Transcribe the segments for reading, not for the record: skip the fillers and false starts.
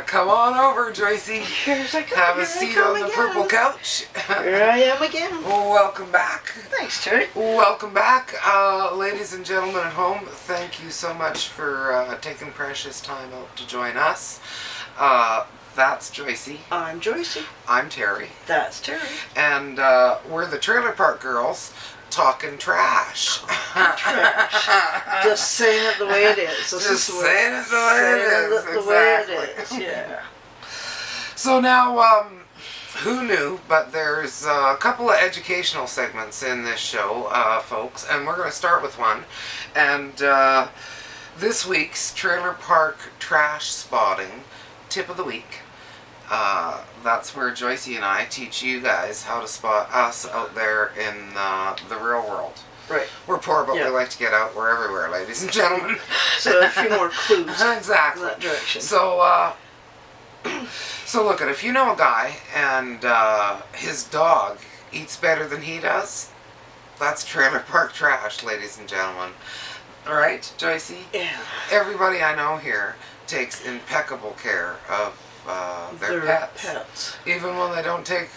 Come on over, Joycey. Have a seat on the purple couch. Here I am again. Welcome back. Thanks, Terry. Welcome back, ladies and gentlemen at home. Thank you so much for taking precious time out to join us. That's Joycey. I'm Joycey. I'm Terry. That's Terry. And we're the Trailer Park Girls talking trash. Trash. Just saying it the way it is. Just saying it the way it is. The way it is, yeah. So now, who knew, but there's a couple of educational segments in this show, folks, and we're going to start with one. And this week's Trailer Park Trash Spotting Tip of the Week. That's where Joycey and I teach you guys how to spot us out there in the real world. Right. We're poor, but we like to get out. We're everywhere, ladies and gentlemen. So a few more clues. Exactly. In that direction. So, so look, if you know a guy and his dog eats better than he does, that's Trailer Park Trash, ladies and gentlemen. All right, Joycey? Yeah. Everybody I know here takes impeccable care of their pets. Even when they don't take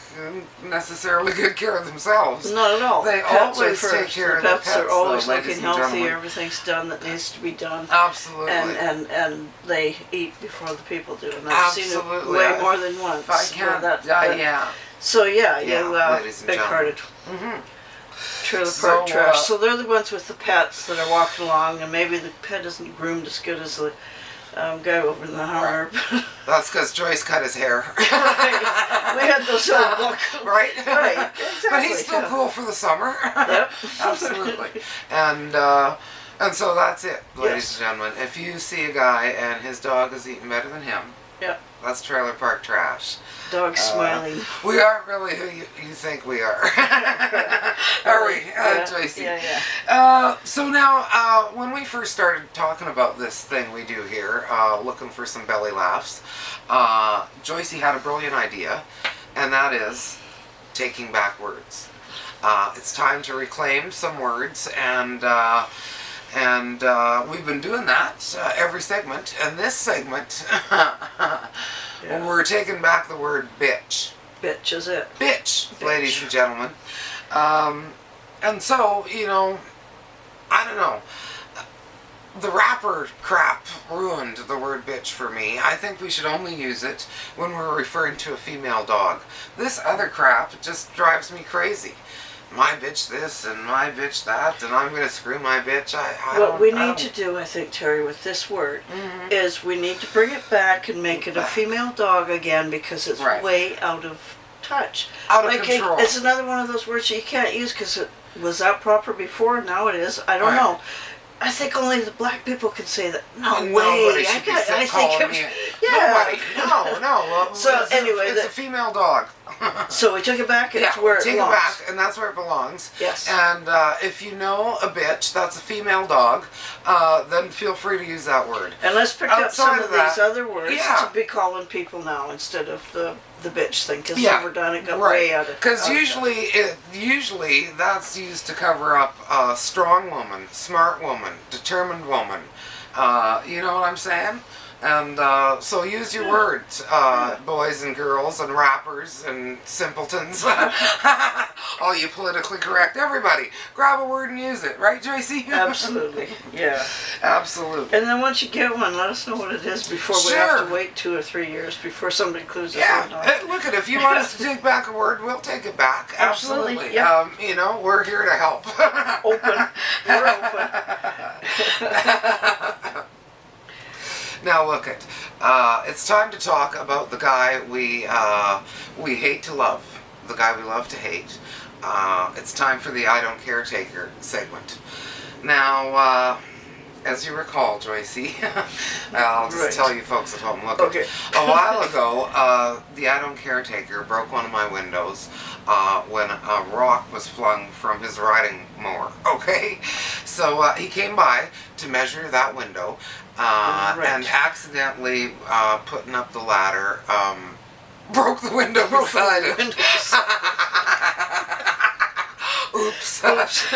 necessarily good care of themselves. Not at all. They pets always take care of their pets. Pets are always though, looking healthy. Everything's done that needs to be done. Absolutely. And they eat before the people do. And I've seen it Absolutely. more than once. I can't. Yeah. So yeah, ladies and big-hearted. Mm-hmm. Trailer Park Trash. So they're the ones with the pets that are walking along, and maybe the pet isn't groomed as good as the guy over in the Hummer. That's because Joyce cut his hair. Right. We had those old look. Right? Right, exactly. But he's still cool for the summer. Yep. Absolutely. And so that's it, ladies and gentlemen. If you see a guy and his dog is eating better than him, that's Trailer Park Trash. Dog smiling. We aren't really who you think we are. Are we, Joycey? Yeah. So now, when we first started talking about this thing we do here, looking for some belly laughs, Joycey had a brilliant idea, and that is taking back words. It's time to reclaim some words, and we've been doing that every segment. And this segment, we're taking back the word bitch. Bitch is it. Bitch, ladies and gentlemen. And so, I don't know. The rapper crap ruined the word bitch for me. I think we should only use it when we're referring to a female dog. This other crap just drives me crazy. My bitch this and my bitch that, and I'm going to screw my bitch. What we need to do, I think, Terry, with this word, is we need to bring it back and make it a female dog again, because it's way out of touch. Out of control. It's another one of those words you can't use because it was that proper before. Now it is. I don't know. I think only the black people can say that. No way. Nobody should be calling me. Nobody. No. So anyway, it's a female dog. So we took it back, and it's where it belongs. Take it back, and that's where it belongs. Yes. And if you know a bitch that's a female dog, then feel free to use that word. And let's pick up some of these other words to be calling people now instead of the bitch thing, because we're done. It got way out of. Because usually that's used to cover up a strong woman, smart woman, determined woman. You know what I'm saying? And so use your words, boys and girls and rappers and simpletons. All you politically correct, everybody. Grab a word and use it. Right, Joycey? Absolutely. Yeah. Absolutely. And then once you get one, let us know what it is before we have to wait 2 or 3 years before somebody clues us in. Look, if you want us to take back a word, we'll take it back. Absolutely. Yep. We're here to help. Open. We're open. Now look it. It's time to talk about the guy we hate to love, the guy we love to hate. It's time for the I Don't Care Taker segment. Now, as you recall, Joycey, I'll just tell you folks at home. Look, a while ago, the I Don't Care Taker broke one of my windows when a rock was flung from his riding mower. Okay, so he came by to measure that window. And accidentally putting up the ladder, broke the window beside it. Oops. Oops.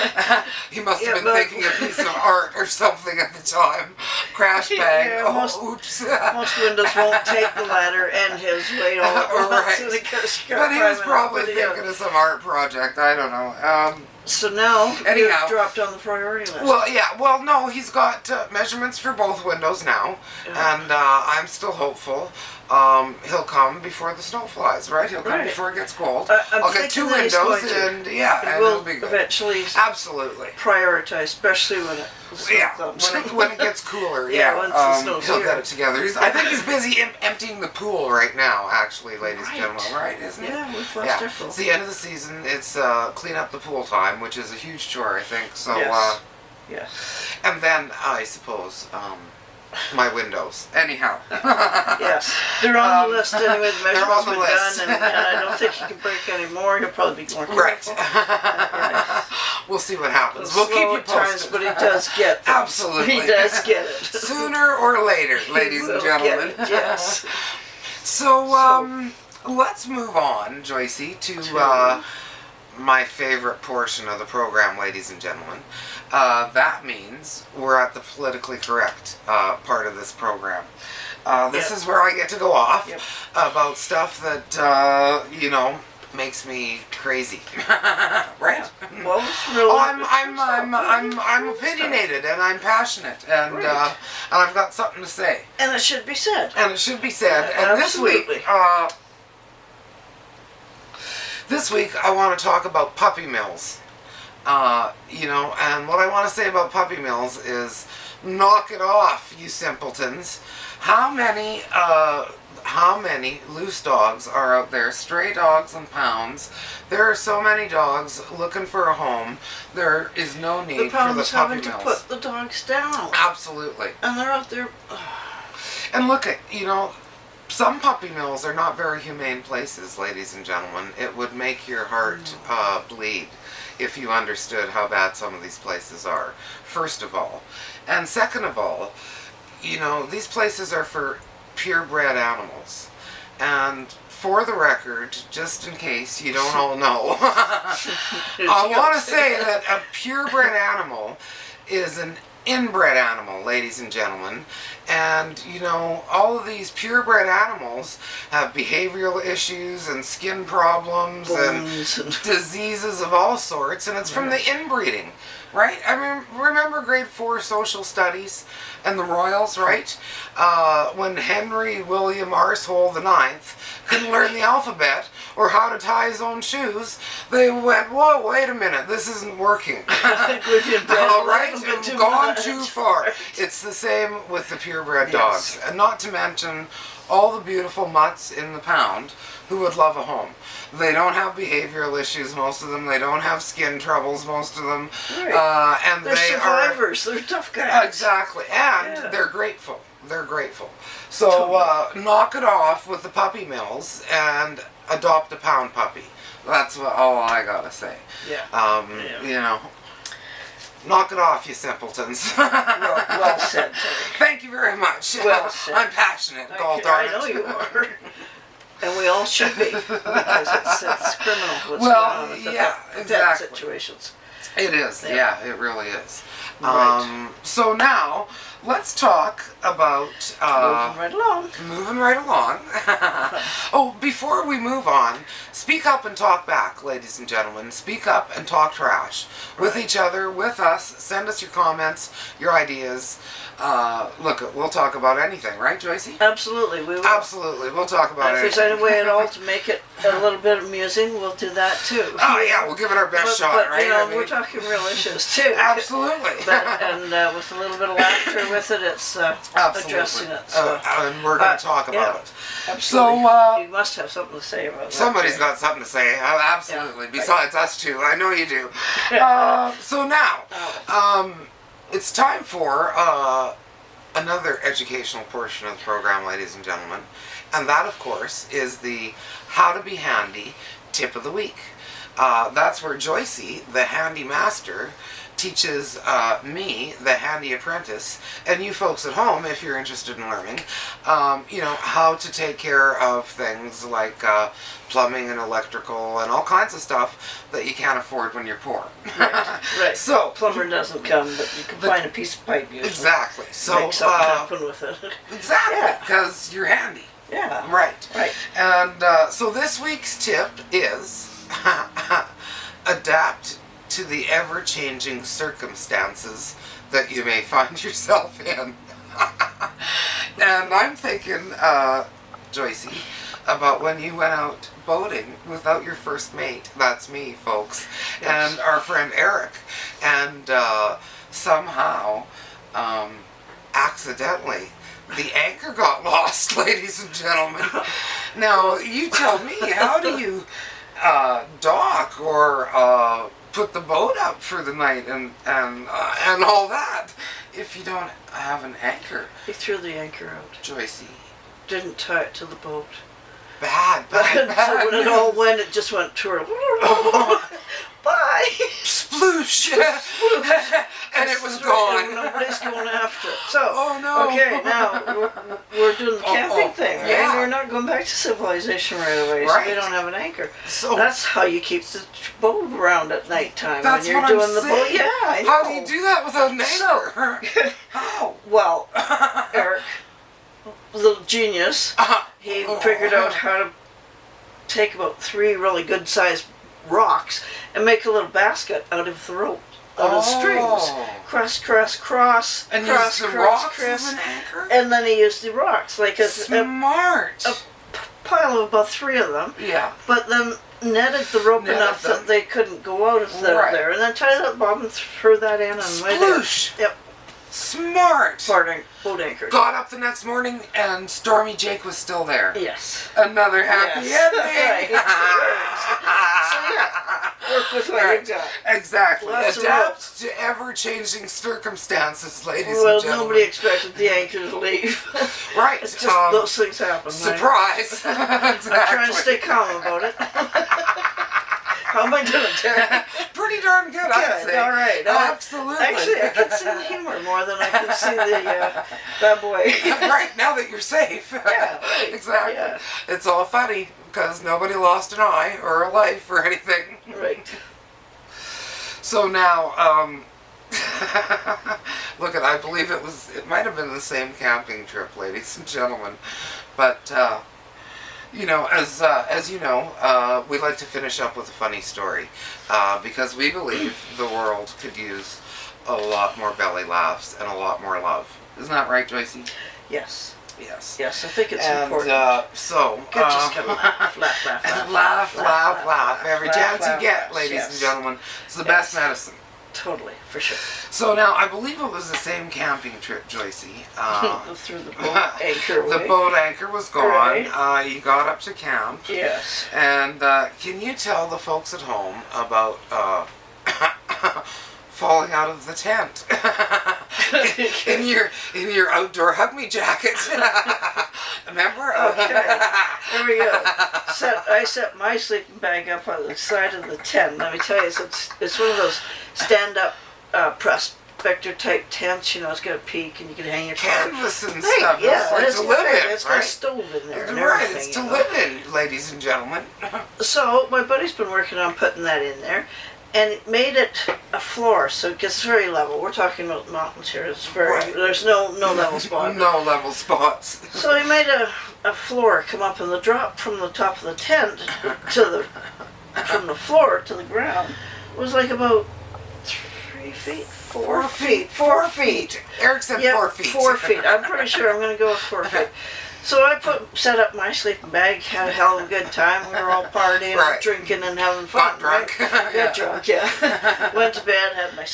He must Yeah, have been but- thinking a piece of art or something at the time. Crash bag. Yeah, Oops. Most windows won't take the ladder and his weight all at once. Right. And it goes But he was climbing probably up the thinking hill. of some art project. I don't know. So now Anyhow. you've dropped on the priority list. Well, yeah. Well, no, he's got measurements for both windows now, Yeah. and I'm still hopeful. He'll come before the snow flies, right? He'll come Right. before it gets cold. I'm I'll get 2 thinking that he's windows, going to. and yeah, and We'll it'll be good. eventually Absolutely. prioritize, especially when it Yeah, comes. when it gets cooler, Yeah, yeah, once the snow's he'll here. get it together. I think he's busy emptying the pool right now, actually, ladies and Right. gentlemen, right? Isn't it? Yeah, we've lost Yeah, our pool. it's the end of the season. It's clean up the pool time, which is a huge chore, I think. So, Yes. Yes. and then I suppose my windows. Anyhow. Yes. They're on the list anyway. The they're on measurements the were list. done, and I don't think he can break any more. He'll probably be more Right. careful. Right. We'll see what happens. Slow We'll keep you at times, posted. but he does get things. Absolutely. He does get it. Sooner or later, ladies and will gentlemen. get it, yes. So, let's move on, Joycey, to my favorite portion of the program, ladies and gentlemen. That means we're at the politically correct part of this program. This is where I get to go off about stuff that, makes me crazy. Right? Well, it's really, I'm opinionated and I'm passionate and Right. and I've got something to say. and it should be said. And it should be said. Yeah, And absolutely. this week I want to talk about puppy mills. And what I want to say about puppy mills is knock it off, you simpletons. How many loose dogs are out there, stray dogs and pounds? There are so many dogs looking for a home. There is no need The for problem the is puppy having to mills. put the dogs down. Absolutely. And they're out there. And look at, some puppy mills are not very humane places, ladies and gentlemen. It would make your heart bleed if you understood how bad some of these places are, first of all. And second of all, these places are for purebred animals. And for the record, just in case you don't all know, I want to say that a purebred animal is an inbred animal, ladies and gentlemen. And, all of these purebred animals have behavioral issues and skin problems and diseases of all sorts, and it's from the inbreeding, right? I mean, remember grade 4 social studies and the royals, right? When Henry William Arsehole IX couldn't learn the alphabet or how to tie his own shoes, they went, whoa, wait a minute, this isn't working. All right, we've gone too far. It's the same with the purebred dogs. And not to mention all the beautiful mutts in the pound who would love a home. They don't have behavioral issues, most of them. They don't have skin troubles, most of them. Right. And they're they survivors. They're tough guys. Exactly. And they're grateful. They're grateful. So knock it off with the puppy mills and adopt a pound puppy. That's all I gotta say. Yeah. Knock it off, you simpletons. Well said, Terry. Thank you very much. Well said. I'm passionate, gall darn it. I know you are. And we all should be, because it's criminal what's Well, going on with yeah, the exactly. pet situations. It is, yeah, it really is. Right. So now, let's talk about... Moving right along. Oh, before we move on, speak up and talk back, ladies and gentlemen. Speak up and talk trash. With each other, with us. Send us your comments, your ideas. Look, we'll talk about anything, right, Joycey? Absolutely, we will. Absolutely, we'll talk about If anything. there's any way at all to make it a little bit amusing, we'll do that too. Oh, yeah, we'll give it our best shot, but, right? I mean, we're talking real issues too. Absolutely. And with a little bit of laughter with it, it's addressing it. So. And we're going to talk about it. Absolutely. So, you must have something to say about that. somebody's got something to say. Absolutely. Yeah, Besides us two. I know you do. So now, it's time for another educational portion of the program, ladies and gentlemen. And that, of course, is the How to Be Handy Tip of the Week. That's where Joycey, the handy master, teaches me, the handy apprentice, and you folks at home, if you're interested in learning, how to take care of things like plumbing and electrical and all kinds of stuff that you can't afford when you're poor. Right. So plumber doesn't come, but you can find a piece of pipe usually. Exactly. So make something happen with it. Exactly, because you're handy. Yeah. Right. Right. And so this week's tip is adapt to the ever-changing circumstances that you may find yourself in. And I'm thinking, Joycey, about when you went out boating without your first mate. That's me, folks. Yes. And our friend Eric. And somehow, accidentally, the anchor got lost, ladies and gentlemen. Now, you tell me, how do you dock or put the boat up for the night and all that if you don't have an anchor? He threw the anchor out. Joycey. Didn't tie it to the boat. Bad. So when it all went, it just went twirl. Bye. Sploosh. And it was gone. And nobody's going after it. So, no. Okay, now we're doing the camping thing, right? Yeah. We're not going back to civilization right away, Right. so we don't have an anchor. So that's how you keep the boat around at nighttime that's when you're what doing I'm the saying. boat. Yeah, I know. How do you do that without an anchor? So, How? Well, Eric, little genius, he figured out how to take about 3 really good-sized rocks and make a little basket out of the rope, out of strings. Cross, and cross, use the cross, rocks cross. as an anchor? And then he used the rocks, like Smart. a pile of about 3 of them. Yeah. But then netted the rope enough that they couldn't go out of there, and then tied it up, Bob, and threw that in, and Sploosh. Yep. Smart. Boat anchor. Got up the next morning and Stormy Jake was still there. Yes. Another happy ending. Right. So yeah, work with what you got. Exactly. Lots Adapt to ever-changing circumstances, ladies and Well, gentlemen. nobody expected the anchor to leave. Right. It's just those things happen. Surprise. Right? Exactly. I'm trying to stay calm about it. How am I doing, Terry? Pretty darn good, I'd say. All right. Absolutely. Actually, I can see the humor more than I can see the bad boy. Right, now that you're safe. Yeah, right. Exactly. Yeah. It's all funny because nobody lost an eye or a life or anything. Right. So now, look at, I believe it might have been the same camping trip, ladies and gentlemen, but as you know, we like to finish up with a funny story because we believe the world could use a lot more belly laughs and a lot more love. Isn't that right, Joycey? Yes. Yes. Yes, I think it's And important. so, Just gotta laugh. laugh every chance you get, ladies and gentlemen. It's the best medicine. Totally, for sure. So now, I believe it was the same camping trip, Joycey. Through the boat anchor away. The boat anchor was gone. Right. You got up to camp. Yes. And can you tell the folks at home about falling out of the tent in your outdoor hug me jacket? Remember? Okay. There we go. I set my sleeping bag up on the side of the tent. Let me tell you, it's one of those stand-up prospector type tents. It's got a peak and you can hang your canvas and stuff. Yeah, it's to live in. It's got a stove in there. Right, it's to live in, ladies and gentlemen. So my buddy's been working on putting that in there. And it made it a floor, so it gets very level. We're talking about mountains here. It's very there's no level spot. No level spots. So he made a floor come up, and the drop from the top of the tent from the floor to the ground was like about 3 feet, 4 feet, 4 feet. Eric said 4 feet. 4 feet. I'm pretty sure I'm going to go with 4 feet. So I set up my sleeping bag, had a hell of a good time. We were all partying, drinking, and having fun. Got drunk. Got drunk, yeah. Went to bed, had my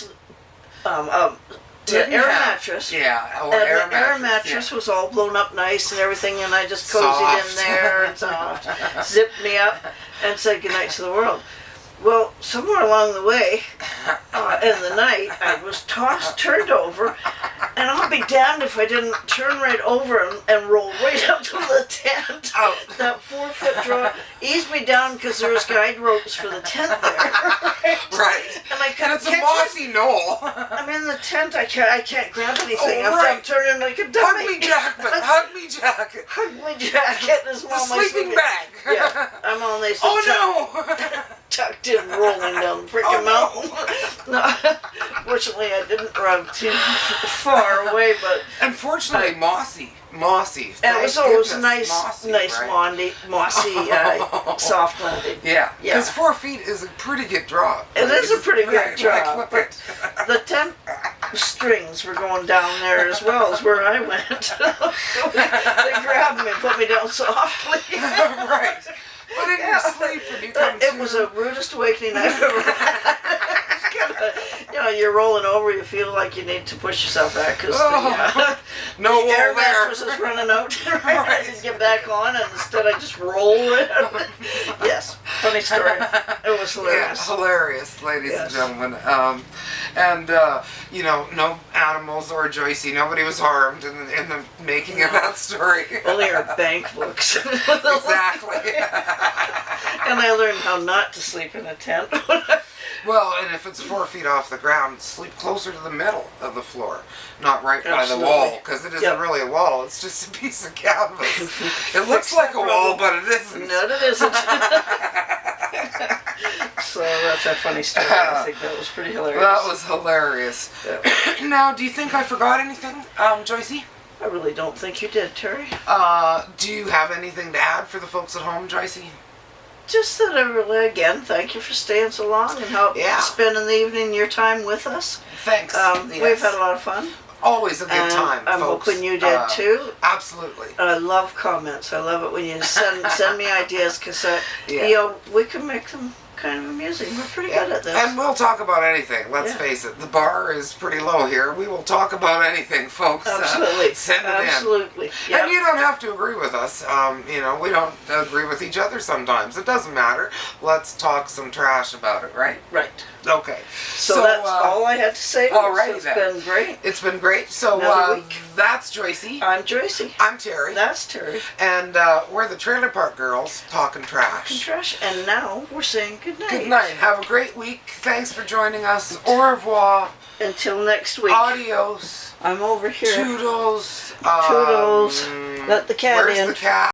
the air mattress. Yeah, and the air mattress was all blown up nice and everything, and I just cozied in there and soft, zipped me up, and said goodnight to the world. Well, somewhere along the way, in the night, I was turned over, and I'll be damned if I didn't turn right over and roll right up to the tent. Oh. That 4-foot drop eased me down because there was guide ropes for the tent there. Right. And I And it's a mossy knoll. I'm in the tent. I can't grab anything. Oh, I'm right. turning like a Hug dummy. me jacket. Hug me jacket. Hug me jacket. Is The all my sleeping bag. Yeah, I'm all nice. Oh no. Tucked in, rolling down the freaking mountain. No, fortunately, I didn't run too far away, but Unfortunately, mossy. and Thank it was always a goodness. nice, right? mossy, soft landing. Yeah, Yeah. because 4 feet is a pretty good drop. It is a pretty good Right, drop, like, but the tent strings were going down there as well as where I went. They grabbed me and put me down softly. Right. But in your sleep when you come It to... was the rudest awakening I've ever had. It's kinda, you're rolling over, you feel like you need to push yourself back because no the air wall there. mattress is running out. I just get back on, and instead I just roll it. Yes, funny story. It was hilarious. Yeah, hilarious, ladies and Yes. gentlemen. No animals or Joycey. Nobody was harmed in the making of that story. Only our bank books. Exactly. And I learned how not to sleep in a tent. Well, and if it's 4 feet off the ground, sleep closer to the middle of the floor, not right by the Absolutely. wall, because it isn't Yep. really a wall. It's just a piece of canvas. It looks like a wall, but it isn't. No, it isn't. So that's a funny story. I think that was pretty hilarious. That was hilarious. Yeah. Now, do you think I forgot anything, Joycey? I really don't think you did, Terry. Do you have anything to add for the folks at home, Joycey? Just that I really, again, thank you for staying so long and spending the evening, your time with us. Thanks. We've Yes. had a lot of fun. Always a good And time, I'm folks. hoping you did too. Absolutely. I love comments. I love it when you send me ideas because Yeah. we can make them kind of amusing. We're pretty good at this. And we'll talk about anything. Let's Yeah. face it, the bar is pretty low here. We will talk about anything, folks. Absolutely. Send it in. Absolutely. And you don't have to agree with us. We don't agree with each other sometimes. It doesn't matter. Let's talk some trash about it, right? Right. Okay. So that's all I had to say. Alrighty It's then. been great. It's been great. So Another week. that's Joycey. I'm Joycey. I'm Terry. That's Terry. And we're the Trailer Park Girls talking trash. Trash. And now we're saying good night. Good night. Have a great week. Thanks for joining us. Au revoir. Until next week. Adios. I'm over here. Toodles. Toodles. Let the cat where's in. the cat?